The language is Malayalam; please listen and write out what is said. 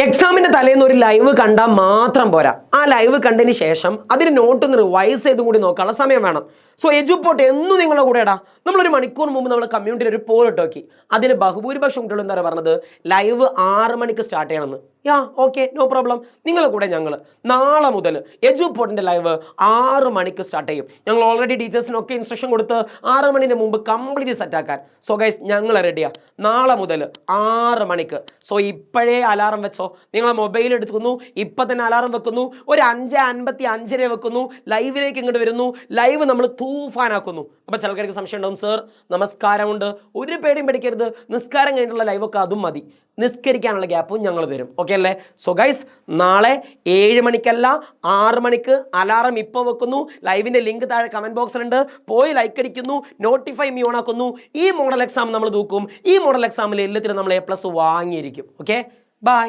എക്സാമിന്റെ തലേന്ന് ഒരു ലൈവ് കണ്ടാൽ മാത്രം പോരാ. ആ ലൈവ് കണ്ടതിന് ശേഷം അതിന് നോട്ട് ഒന്ന് റിവൈസ് ചെയ്തും കൂടി നോക്കാനുള്ള സമയം വേണം. സോ എജുപോർട്ട് എന്നും നിങ്ങളുടെ കൂടെ ഇടാം. നമ്മളൊരു മണിക്കൂർ മുമ്പ് നമ്മൾ കമ്മ്യൂണിറ്റിയിൽ ഒരു പോൾ ഇട്ട് നോക്കി. അതിന് ബഹുഭൂരിപക്ഷം കുട്ടികൾ എന്താ പറഞ്ഞത്, ലൈവ് 6 മണിക്ക് സ്റ്റാർട്ട് ചെയ്യണമെന്ന്. Okay, no problem. നിങ്ങളെ കൂടെ ഞങ്ങൾ നാളെ മുതൽ എജുപോർട്ടിന്റെ ലൈവ് 6 മണിക്ക് സ്റ്റാർട്ട് ചെയ്യും. ഞങ്ങൾ ഓൾറെഡി ടീച്ചേഴ്സിനൊക്കെ ഇൻസ്ട്രക്ഷൻ കൊടുത്ത് 6 മണിന് മുമ്പ് കംപ്ലീറ്റ് സെറ്റാക്കാൻ. സോ ഗൈസ്, ഞങ്ങൾ റെഡിയാ നാളെ മുതൽ 6 മണിക്ക്. സോ ഇപ്പോഴേ അലാറം വെച്ചോ. നിങ്ങളെ മൊബൈൽ എടുക്കുന്നു, ഇപ്പം തന്നെ അലാറം വെക്കുന്നു. ഒരു 5:55 വെക്കുന്നു, ലൈവിലേക്ക് ഇങ്ങോട്ട് വരുന്നു. ലൈവ് നമ്മൾ തൂഫാനാക്കുന്നു. അപ്പോൾ ചിലർക്ക് സംശയം ഉണ്ടാവും, സർ നമസ്കാരമുണ്ട്. ഒരു പേടിയും പേടിക്കരുത്. നിസ്കാരം കഴിഞ്ഞിട്ടുള്ള ലൈവൊക്കെ അതും മതി. നിസ്കരിക്കാനുള്ള ഗ്യാപ്പും ഞങ്ങൾ തരും. ഓക്കെ അല്ലേ? സോ ഗൈസ്, നാളെ 7 മണിക്കല്ല 6 മണിക്ക് അലാറം ഇപ്പോൾ വെക്കുന്നു. ലൈവിൻ്റെ ലിങ്ക് താഴെ കമൻറ്റ് ബോക്സിലുണ്ട്. പോയി ലൈക്ക് അടിക്കുന്നു, നോട്ടിഫൈ മീ ഓൺ ആക്കുന്നു. ഈ മോഡൽ എക്സാം നമ്മൾ തൂക്കും. ഈ മോഡൽ എക്സാമിൽ എല്ലാത്തിനും നമ്മൾ A+ വാങ്ങിയിരിക്കും. Okay, by.